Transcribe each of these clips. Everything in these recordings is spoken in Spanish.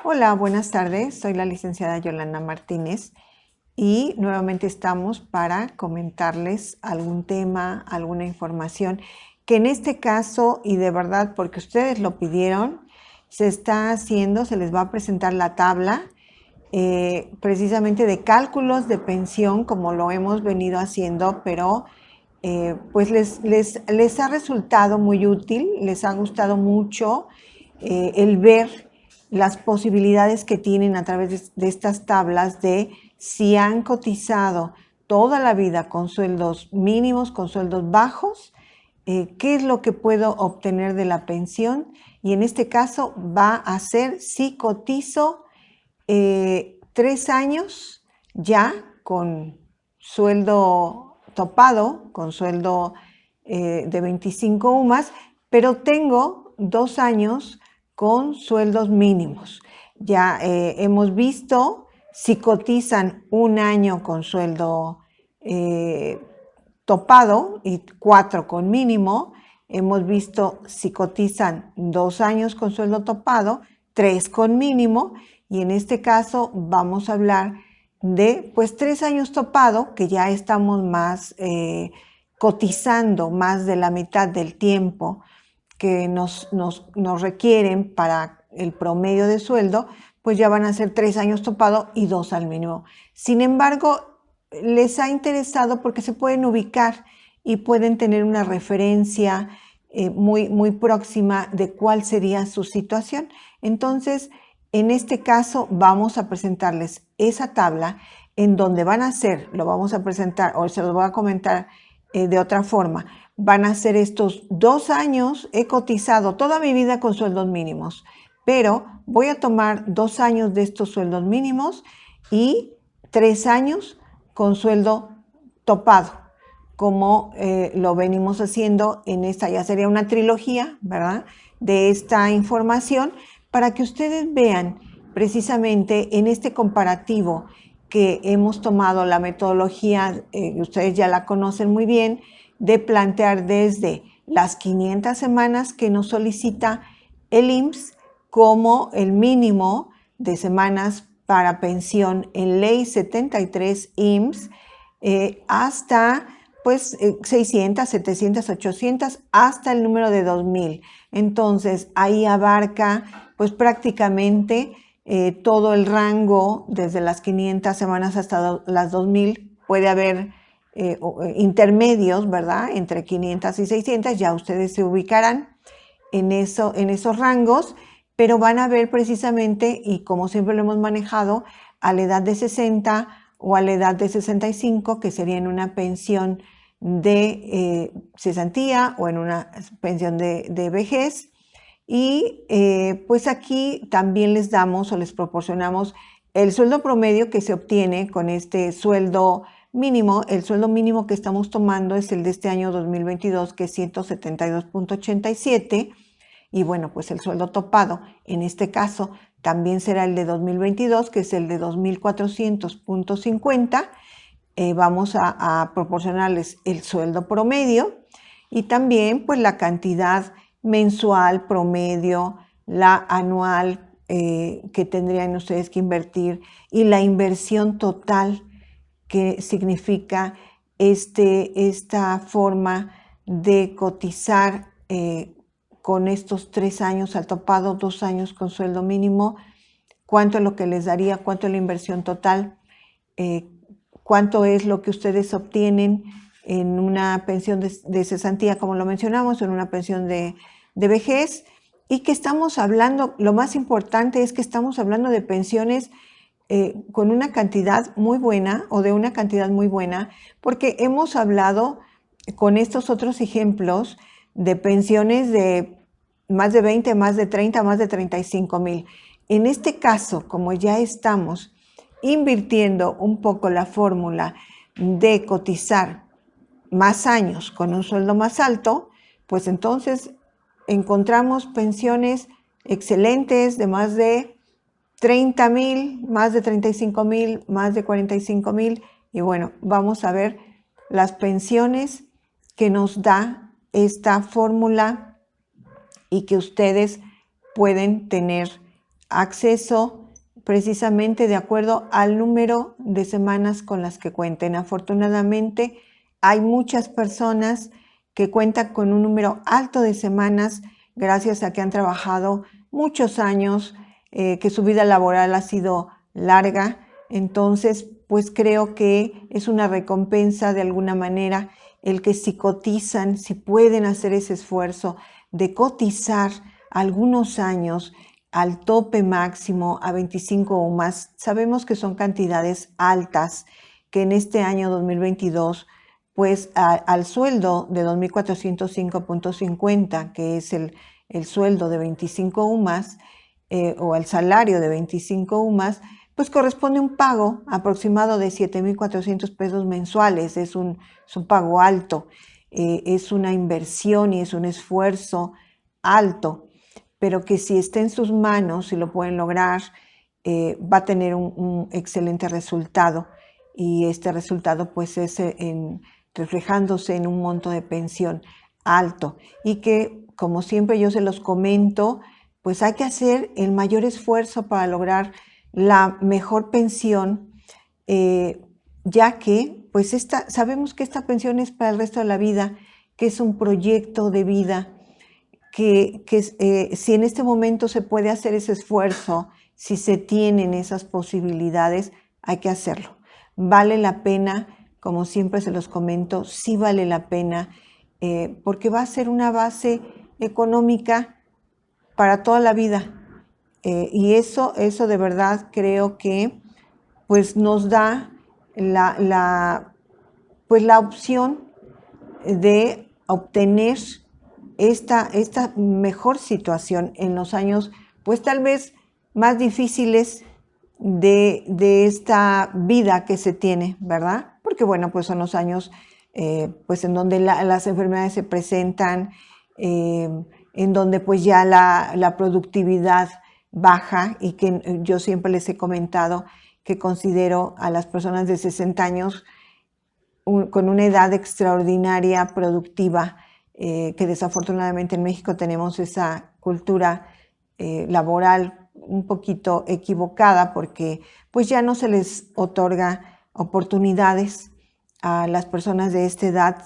Hola, buenas tardes. Soy la licenciada Yolanda Martínez y nuevamente estamos para comentarles algún tema, alguna información que en este caso, y de verdad porque ustedes lo pidieron, se está haciendo, se les va a presentar la tabla precisamente de cálculos de pensión como lo hemos venido haciendo, pero pues les ha resultado muy útil, les ha gustado mucho el ver las posibilidades que tienen a través de estas tablas de si han cotizado toda la vida con sueldos mínimos, con sueldos bajos, qué es lo que puedo obtener de la pensión. Y en este caso va a ser si cotizo 3 años ya con sueldo topado, con sueldo de 25 UMAS, pero tengo 2 años con sueldos mínimos. Ya hemos visto si cotizan un año con sueldo topado y 4 con mínimo. Hemos visto si cotizan 2 años con sueldo topado, 3 con mínimo, y en este caso vamos a hablar de pues 3 años topado, que ya estamos más cotizando más de la mitad del tiempo que nos requieren para el promedio de sueldo, pues ya van a ser 3 años topado y 2 al mínimo. Sin embargo, les ha interesado porque se pueden ubicar y pueden tener una referencia muy próxima de cuál sería su situación. Entonces, en este caso, vamos a presentarles esa tabla en donde van a hacer, lo vamos a presentar, o se los voy a comentar de otra forma, van a ser estos 2 años, he cotizado toda mi vida con sueldos mínimos, pero voy a tomar 2 años de estos sueldos mínimos y 3 años con sueldo topado, como lo venimos haciendo en esta, ya sería una trilogía, ¿verdad?, de esta información, para que ustedes vean precisamente en este comparativo que hemos tomado la metodología, ustedes ya la conocen muy bien, de plantear desde las 500 semanas que nos solicita el IMSS como el mínimo de semanas para pensión en Ley 73 IMSS, hasta pues 600, 700, 800, hasta el número de 2000. Entonces ahí abarca pues prácticamente todo el rango desde las 500 semanas hasta las 2000. Puede haber intermedios, ¿verdad?, entre 500 y 600, ya ustedes se ubicarán en esos rangos, pero van a ver precisamente, y como siempre lo hemos manejado, a la edad de 60 o a la edad de 65, que sería en una pensión de cesantía o en una pensión de vejez. Y pues aquí también les damos o les proporcionamos el sueldo promedio que se obtiene con este sueldo mínimo. El sueldo mínimo que estamos tomando es el de este año 2022, que es 172.87. Y bueno, pues el sueldo topado en este caso también será el de 2022, que es el de 2.400.50. Vamos a proporcionarles el sueldo promedio y también pues la cantidad mensual promedio, la anual que tendrían ustedes que invertir y la inversión total que significa esta forma de cotizar con estos 3 años al topado, 2 años con sueldo mínimo, cuánto es lo que les daría, cuánto es la inversión total, cuánto es lo que ustedes obtienen en una pensión de cesantía, como lo mencionamos, en una pensión de vejez, y que estamos hablando, lo más importante es que estamos hablando de pensiones con una cantidad muy buena o de una cantidad muy buena, porque hemos hablado con estos otros ejemplos de pensiones de más de 20, más de 30, más de 35,000. En este caso, como ya estamos invirtiendo un poco la fórmula de cotizar más años con un sueldo más alto, pues entonces encontramos pensiones excelentes de más de 30,000, más de 35,000, más de 45,000. Y bueno, vamos a ver las pensiones que nos da esta fórmula y que ustedes pueden tener acceso precisamente de acuerdo al número de semanas con las que cuenten. Afortunadamente, hay muchas personas que cuentan con un número alto de semanas gracias a que han trabajado muchos años, que su vida laboral ha sido larga. Entonces, pues creo que es una recompensa de alguna manera el que si cotizan, si pueden hacer ese esfuerzo de cotizar algunos años al tope máximo a 25 o más. Sabemos que son cantidades altas, que en este año 2022, pues al sueldo de 2.405.50, que es el sueldo de 25 UMAS, o el salario de 25 UMAS, pues corresponde un pago aproximado de 7.400 pesos mensuales. Es un pago alto, es una inversión y es un esfuerzo alto, pero que si está en sus manos, si lo pueden lograr, va a tener un excelente resultado, y este resultado pues es reflejándose en un monto de pensión alto, y que, como siempre yo se los comento, pues hay que hacer el mayor esfuerzo para lograr la mejor pensión, ya que pues sabemos que esta pensión es para el resto de la vida, que es un proyecto de vida, que si en este momento se puede hacer ese esfuerzo, si se tienen esas posibilidades, hay que hacerlo. Vale la pena, como siempre se los comento, sí vale la pena, porque va a ser una base económica para toda la vida. Y eso de verdad creo que pues nos da pues la opción de obtener esta mejor situación en los años, pues tal vez más difíciles de esta vida que se tiene, ¿verdad? Porque bueno, pues son los años pues en donde las enfermedades se presentan, en donde pues ya la productividad baja, y que yo siempre les he comentado que considero a las personas de 60 años con una edad extraordinaria, productiva, que desafortunadamente en México tenemos esa cultura laboral un poquito equivocada, porque pues ya no se les otorga oportunidades a las personas de esta edad,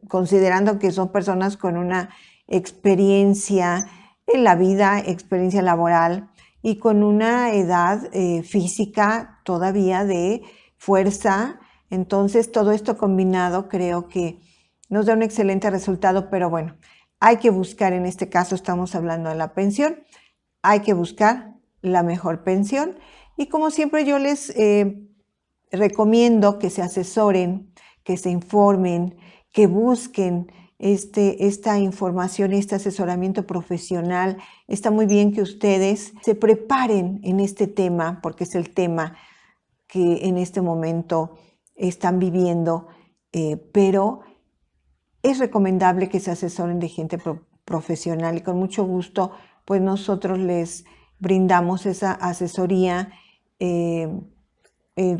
considerando que son personas con una experiencia en la vida, experiencia laboral, y con una edad física todavía de fuerza. Entonces, todo esto combinado creo que nos da un excelente resultado, pero bueno, hay que buscar, en este caso estamos hablando de la pensión, hay que buscar la mejor pensión, y como siempre yo les recomiendo que se asesoren, que se informen, que busquen esta información, este asesoramiento profesional. Está muy bien que ustedes se preparen en este tema, porque es el tema que en este momento están viviendo, pero es recomendable que se asesoren de gente profesional, y con mucho gusto pues nosotros les brindamos esa asesoría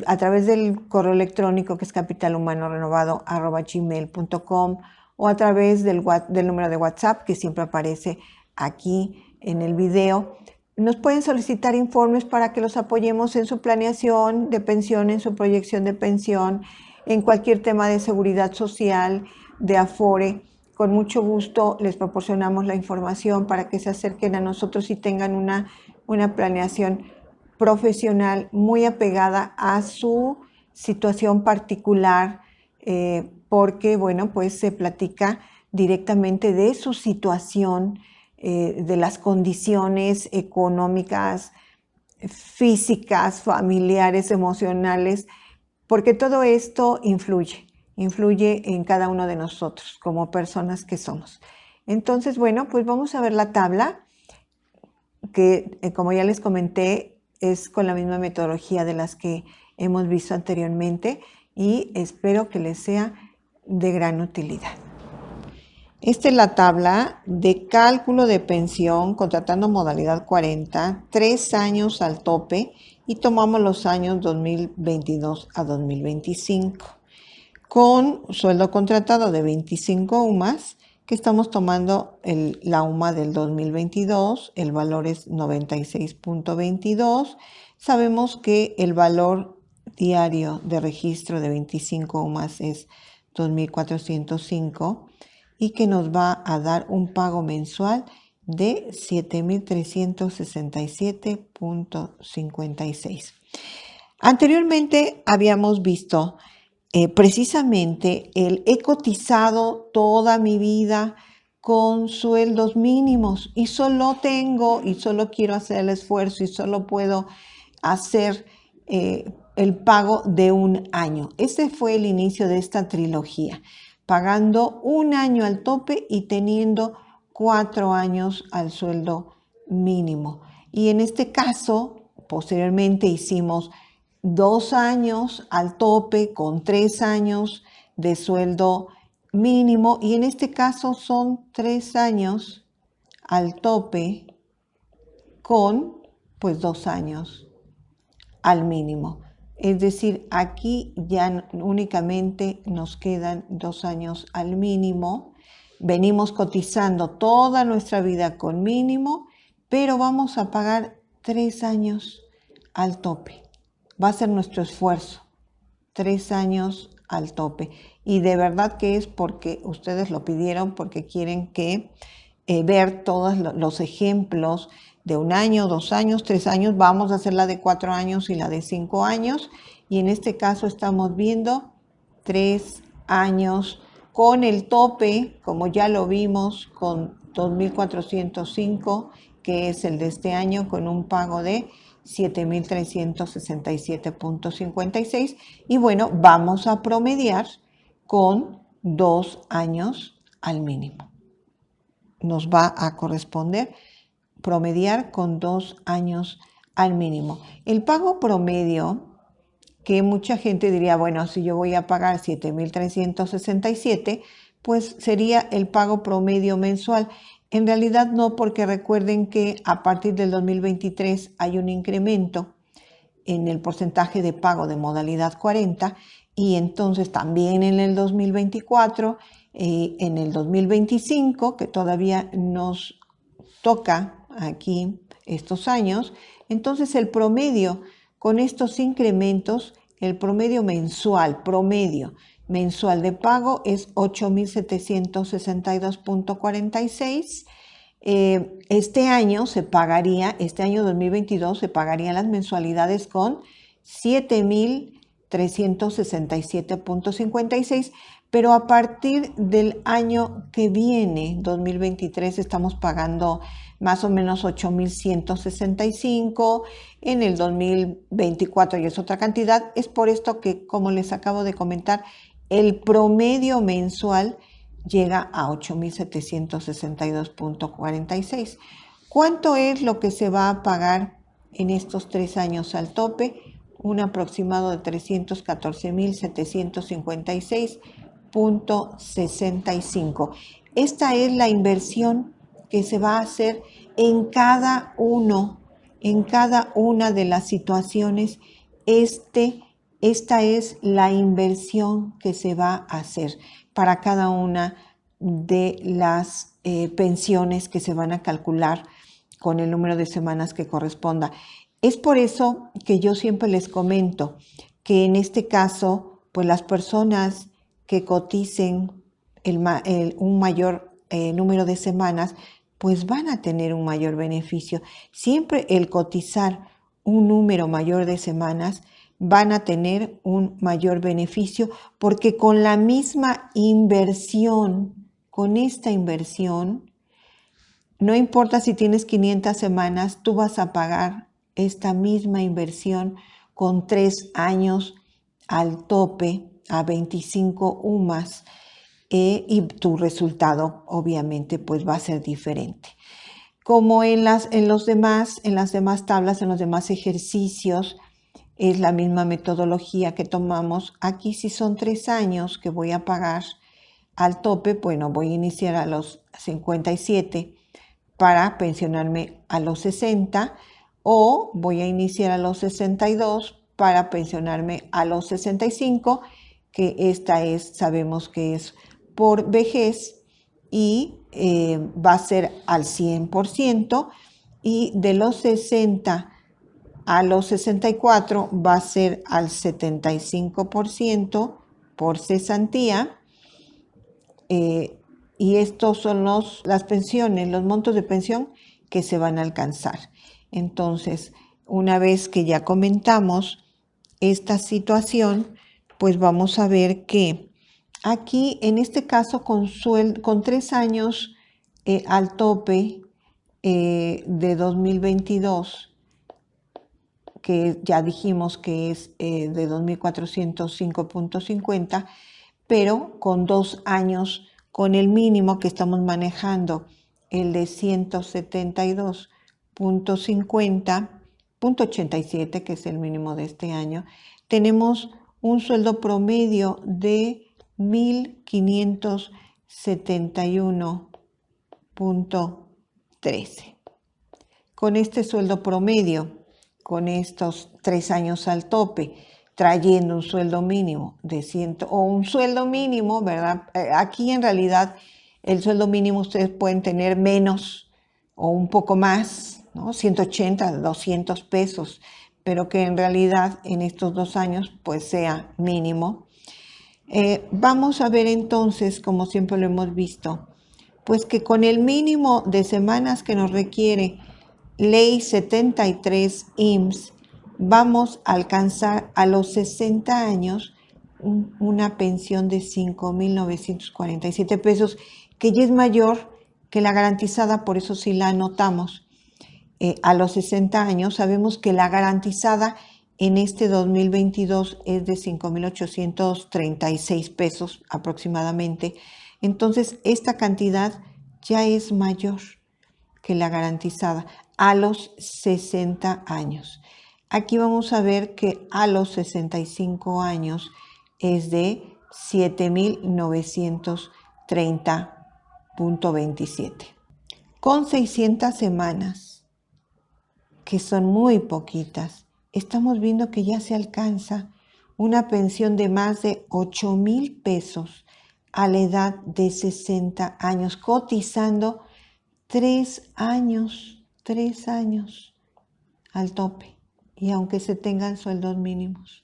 a través del correo electrónico, que es capitalhumanorenovado@gmail.com, o a través del número de WhatsApp que siempre aparece aquí en el video. Nos pueden solicitar informes para que los apoyemos en su planeación de pensión, en su proyección de pensión, en cualquier tema de seguridad social, de Afore. Con mucho gusto les proporcionamos la información para que se acerquen a nosotros y tengan una planeación profesional muy apegada a su situación particular, porque, bueno, pues se platica directamente de su situación, de las condiciones económicas, físicas, familiares, emocionales, porque todo esto influye en cada uno de nosotros como personas que somos. Entonces, bueno, pues vamos a ver la tabla, que como ya les comenté, es con la misma metodología de las que hemos visto anteriormente, y espero que les sea de gran utilidad. Esta es la tabla de cálculo de pensión contratando modalidad 40, 3 años al tope, y tomamos los años 2022 a 2025, con sueldo contratado de 25 UMAS, que estamos tomando la UMA del 2022, el valor es 96.22. Sabemos que el valor diario de registro de 25 UMAs es 2.405 y que nos va a dar un pago mensual de 7.367.56. Anteriormente habíamos visto precisamente he cotizado toda mi vida con sueldos mínimos y solo quiero hacer el esfuerzo y solo puedo hacer el pago de un año. Ese fue el inicio de esta trilogía, pagando un año al tope y teniendo 4 años al sueldo mínimo. Y en este caso, posteriormente hicimos 2 años al tope con 3 años de sueldo mínimo y en este caso son 3 años al tope con pues 2 años al mínimo. Es decir, aquí ya únicamente nos quedan 2 años al mínimo. Venimos cotizando toda nuestra vida con mínimo, pero vamos a pagar 3 años al tope. Va a ser nuestro esfuerzo, 3 años al tope. Y de verdad que es porque ustedes lo pidieron, porque quieren que ver todos los ejemplos de 1 año, 2 años, 3 años. Vamos a hacer la de 4 años y la de 5 años. Y en este caso estamos viendo 3 años con el tope, como ya lo vimos, con 2.405, que es el de este año, con un pago de 7.367.56 y bueno, vamos a promediar con 2 años al mínimo. Nos va a corresponder promediar con 2 años al mínimo. El pago promedio, que mucha gente diría, bueno, si yo voy a pagar 7.367, pues sería el pago promedio mensual. En realidad no, porque recuerden que a partir del 2023 hay un incremento en el porcentaje de pago de modalidad 40 y entonces también en el 2024, en el 2025, que todavía nos toca aquí estos años, entonces el promedio con estos incrementos, el promedio mensual de pago es 8.762.46. Este año 2022 se pagarían las mensualidades con 7.367.56, pero a partir del año que viene, 2023, estamos pagando más o menos 8.165, en el 2024 y es otra cantidad. Es por esto que, como les acabo de comentar, el promedio mensual llega a 8.762.46. ¿Cuánto es lo que se va a pagar en estos 3 años al tope? Un aproximado de 314.756.65. Esta es la inversión que se va a hacer en cada una de las situaciones. Esta es la inversión que se va a hacer para cada una de las pensiones que se van a calcular con el número de semanas que corresponda. Es por eso que yo siempre les comento que en este caso, pues las personas que coticen un mayor número de semanas, pues van a tener un mayor beneficio. Siempre el cotizar un número mayor de semanas van a tener un mayor beneficio porque con la misma inversión, con esta inversión, no importa si tienes 500 semanas, tú vas a pagar esta misma inversión con 3 años al tope a 25 UMAS y tu resultado obviamente pues va a ser diferente. Como en las demás tablas, en los demás ejercicios, es la misma metodología que tomamos. Aquí si son 3 años que voy a pagar al tope, bueno, voy a iniciar a los 57 para pensionarme a los 60 o voy a iniciar a los 62 para pensionarme a los 65, que esta sabemos que es por vejez y va a ser al 100%, y de los 60 a los 64 va a ser al 75% por cesantía. Y estos son las pensiones, los montos de pensión que se van a alcanzar. Entonces, una vez que ya comentamos esta situación, pues vamos a ver que aquí, en este caso, con 3 años al tope de 2022, que ya dijimos que es de 2.405.50, pero con 2 años con el mínimo que estamos manejando, el de 172.50.87, que es el mínimo de este año, tenemos un sueldo promedio de 1.571.13. Con este sueldo promedio, con estos 3 años al tope, trayendo un sueldo mínimo de 100 o un sueldo mínimo, ¿verdad? Aquí en realidad el sueldo mínimo ustedes pueden tener menos o un poco más, ¿no? 180, 200 pesos, pero que en realidad en estos 2 años pues sea mínimo. Vamos a ver entonces, como siempre lo hemos visto, pues que con el mínimo de semanas que nos requiere Ley 73 IMSS, vamos a alcanzar a los 60 años una pensión de 5.947 pesos, que ya es mayor que la garantizada, por eso sí la anotamos. A los 60 años sabemos que la garantizada en este 2022 es de 5.836 pesos aproximadamente. Entonces, esta cantidad ya es mayor que la garantizada a los 60 años. Aquí vamos a ver que a los 65 años es de 7.930.27. Con 600 semanas, que son muy poquitas, estamos viendo que ya se alcanza una pensión de más de 8,000 pesos a la edad de 60 años, cotizando 3 años al tope, y aunque se tengan sueldos mínimos.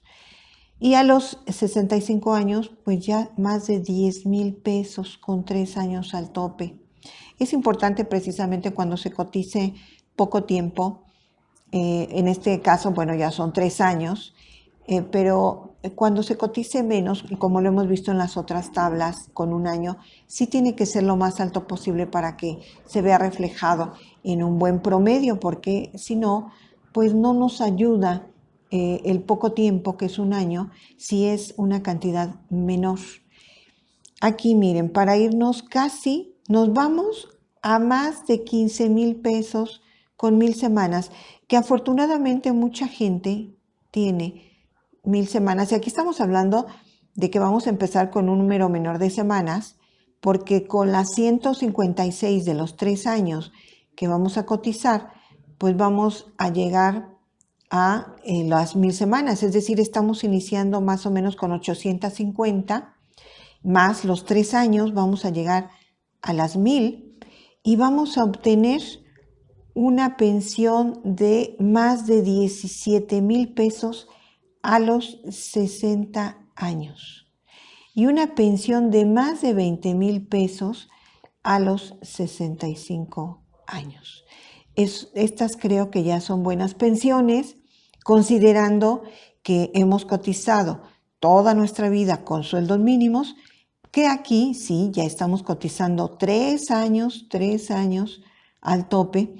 Y a los 65 años, pues ya más de 10,000 pesos con 3 años al tope. Es importante precisamente cuando se cotice poco tiempo, en este caso, bueno, ya son 3 años, pero cuando se cotice menos, como lo hemos visto en las otras tablas, con 1 año, sí tiene que ser lo más alto posible para que se vea reflejado en un buen promedio, porque si no, pues no nos ayuda el poco tiempo, que es 1 año, si es una cantidad menor. Aquí miren, para irnos casi, nos vamos a más de 15,000 pesos con 1,000 semanas, que afortunadamente mucha gente tiene 1,000 semanas. Y aquí estamos hablando de que vamos a empezar con un número menor de semanas, porque con las 156 de los 3 años que vamos a cotizar, pues vamos a llegar a las 1,000 semanas. Es decir, estamos iniciando más o menos con 850, más los 3 años, vamos a llegar a las 1,000 y vamos a obtener una pensión de más de 17,000 pesos a los 60 años y una pensión de más de 20,000 pesos a los 65 años. Estas creo que ya son buenas pensiones, considerando que hemos cotizado toda nuestra vida con sueldos mínimos, que aquí sí, ya estamos cotizando 3 años al tope,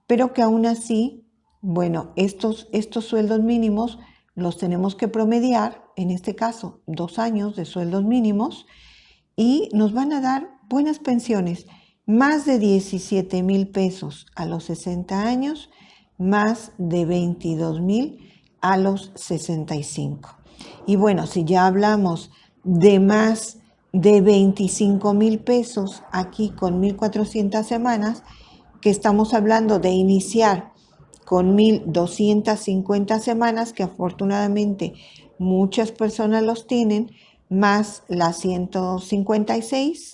pero que aún así, bueno, estos sueldos mínimos los tenemos que promediar, en este caso 2 años de sueldos mínimos, y nos van a dar buenas pensiones, más de 17,000 pesos a los 60 años, más de 22,000 a los 65. Y bueno, si ya hablamos de más de 25,000 pesos aquí con 1,400 semanas, que estamos hablando de iniciar con 1,250 semanas, que afortunadamente muchas personas los tienen, más las 156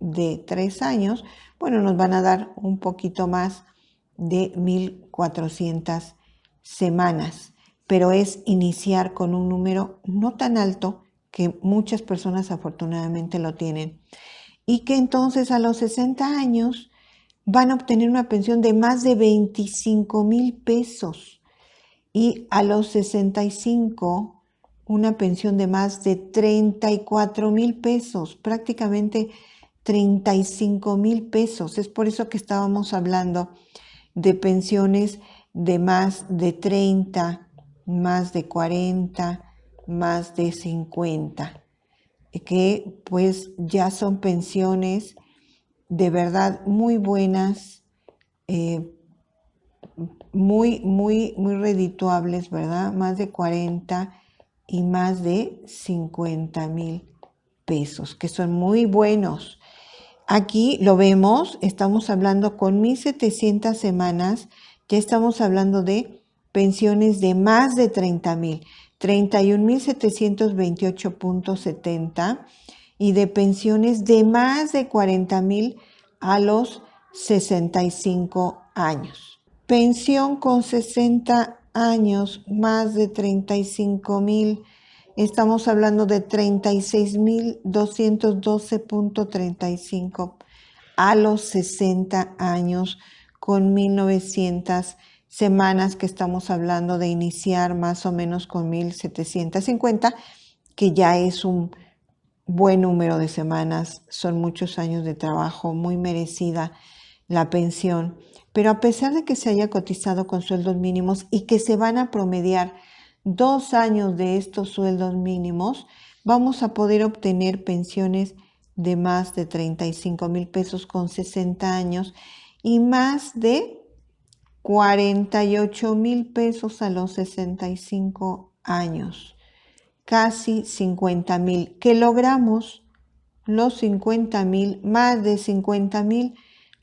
de 3 años, bueno, nos van a dar un poquito más de 1,400 semanas, pero es iniciar con un número no tan alto, que muchas personas afortunadamente lo tienen, y que entonces a los 60 años van a obtener una pensión de más de 25,000 pesos y a los 65 una pensión de más de 34,000 pesos, prácticamente 35,000 pesos. Es por eso que estábamos hablando de pensiones de más de 30, más de 40, más de 50, que pues ya son pensiones de verdad muy buenas, muy redituables, ¿verdad? Más de 40 y más de 50,000 pesos, que son muy buenos. Aquí lo vemos, estamos hablando con 1,700 semanas, ya estamos hablando de pensiones de más de 30,000, 31,728.70 y de pensiones de más de 40,000 a los 65 años. Pensión con 60 años, más de 35,000. Estamos hablando de 36,212.35 a los 60 años con 1,900 semanas, que estamos hablando de iniciar más o menos con 1,750, que ya es un buen número de semanas, son muchos años de trabajo, muy merecida la pensión. Pero a pesar de que se haya cotizado con sueldos mínimos y que se van a promediar 2 años de estos sueldos mínimos, vamos a poder obtener pensiones de más de 35,000 pesos con 60 años y más de 48,000 pesos a los 65 años. Casi 50,000, que logramos los 50,000, más de 50,000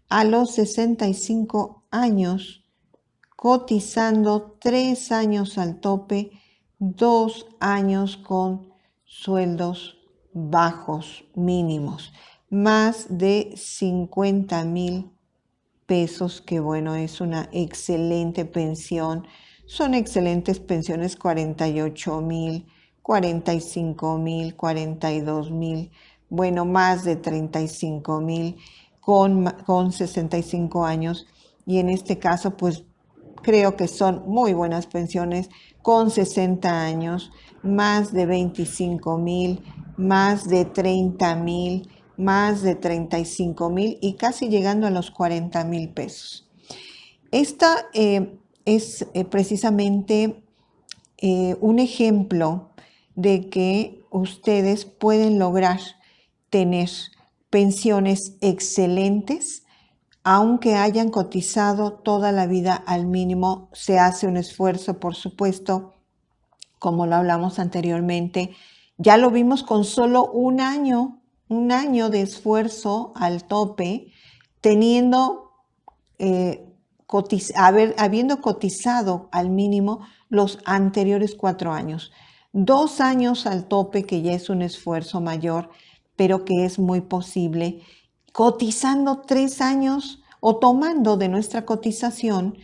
a los 65 años, cotizando 3 años al tope, 2 años con sueldos bajos mínimos, más de 50,000 pesos, que bueno, es una excelente pensión. Son excelentes pensiones, 48,000, 45,000, 42,000, bueno, más de 35,000 con 65 años. Y en este caso, pues creo que son muy buenas pensiones con 60 años, más de 25,000, más de 30,000, más de 35,000 y casi llegando a los 40,000 pesos. Esta es precisamente un ejemplo de que ustedes pueden lograr tener pensiones excelentes, aunque hayan cotizado toda la vida al mínimo. Se hace un esfuerzo, por supuesto, como lo hablamos anteriormente. Ya lo vimos con solo un año de esfuerzo al tope, teniendo habiendo cotizado al mínimo los anteriores 4 años. 2 años al tope, que ya es un esfuerzo mayor, pero que es muy posible, cotizando 3 años o tomando de nuestra cotización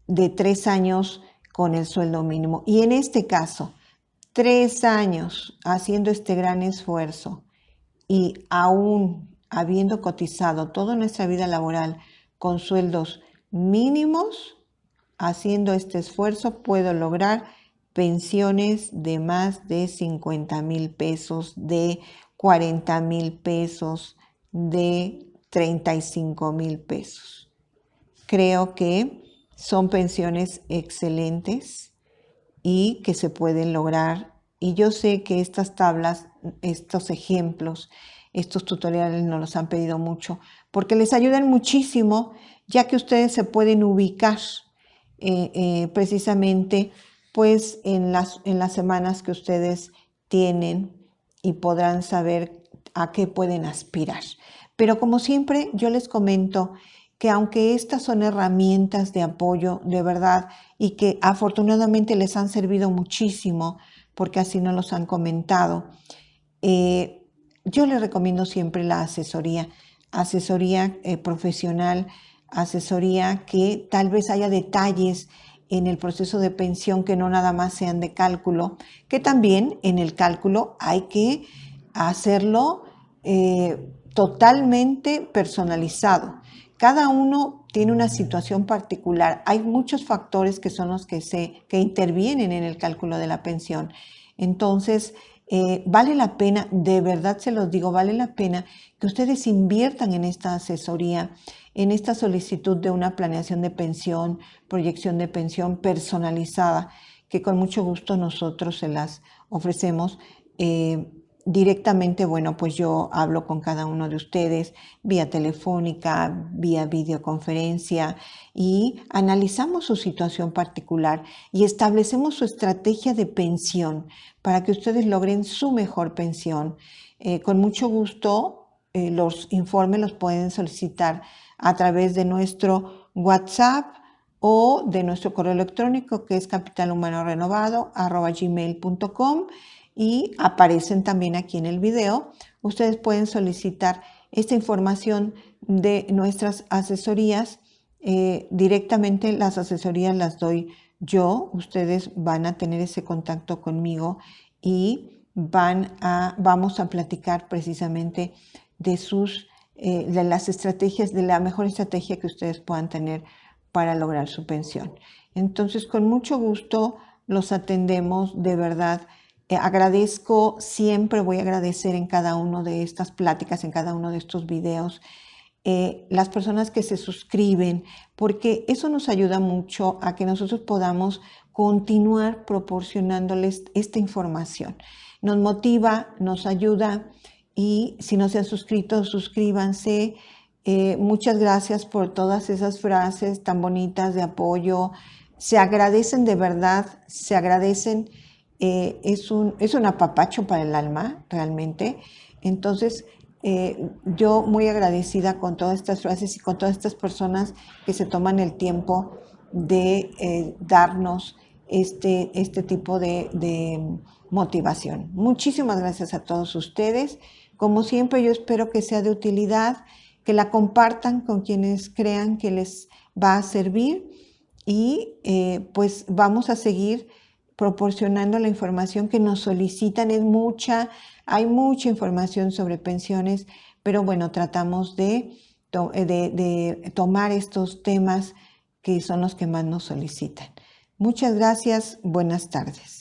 de 3 años con el sueldo mínimo. Y en este caso, 3 años haciendo este gran esfuerzo y aún habiendo cotizado toda nuestra vida laboral con sueldos mínimos, haciendo este esfuerzo puedo lograr pensiones de más de 50,000 pesos, de 40,000 pesos, de 35,000 pesos. Creo que son pensiones excelentes y que se pueden lograr. Y yo sé que estas tablas, estos ejemplos, estos tutoriales nos los han pedido mucho porque les ayudan muchísimo, ya que ustedes se pueden ubicar precisamente pues en las semanas que ustedes tienen y podrán saber a qué pueden aspirar. Pero como siempre yo les comento que aunque estas son herramientas de apoyo de verdad y que afortunadamente les han servido muchísimo, porque así nos los han comentado, yo les recomiendo siempre la asesoría. asesoría profesional, asesoría que tal vez haya detalles en el proceso de pensión que no nada más sean de cálculo, que también en el cálculo hay que hacerlo totalmente personalizado. Cada uno tiene una situación particular. Hay muchos factores que son los que intervienen en el cálculo de la pensión. Entonces, vale la pena, de verdad se los digo, vale la pena que ustedes inviertan en esta asesoría, en esta solicitud de una planeación de pensión, proyección de pensión personalizada, que con mucho gusto nosotros se las ofrecemos. Directamente, bueno, pues yo hablo con cada uno de ustedes vía telefónica, vía videoconferencia y analizamos su situación particular y establecemos su estrategia de pensión para que ustedes logren su mejor pensión. Con mucho gusto, los informes los pueden solicitar a través de nuestro WhatsApp o de nuestro correo electrónico, que es capitalhumanorenovado@gmail.com, y aparecen también aquí en el video. Ustedes pueden solicitar esta información de nuestras asesorías. Directamente las asesorías las doy yo. Ustedes van a tener ese contacto conmigo y vamos a platicar precisamente de de las estrategias, de la mejor estrategia que ustedes puedan tener para lograr su pensión. Entonces, con mucho gusto los atendemos, de verdad. Agradezco, siempre voy a agradecer en cada una de estas pláticas, en cada uno de estos videos, las personas que se suscriben, porque eso nos ayuda mucho a que nosotros podamos continuar proporcionándoles esta información. Nos motiva, nos ayuda, y si no se han suscrito, suscríbanse. Muchas gracias por todas esas frases tan bonitas de apoyo. Se agradecen de verdad, se agradecen. Es un apapacho para el alma, realmente. Entonces, yo muy agradecida con todas estas frases y con todas estas personas que se toman el tiempo de darnos este tipo de motivación. Muchísimas gracias a todos ustedes. Como siempre, yo espero que sea de utilidad, que la compartan con quienes crean que les va a servir, y pues vamos a seguir proporcionando la información que nos solicitan. Hay mucha información sobre pensiones, pero bueno, tratamos de tomar estos temas que son los que más nos solicitan. Muchas gracias, buenas tardes.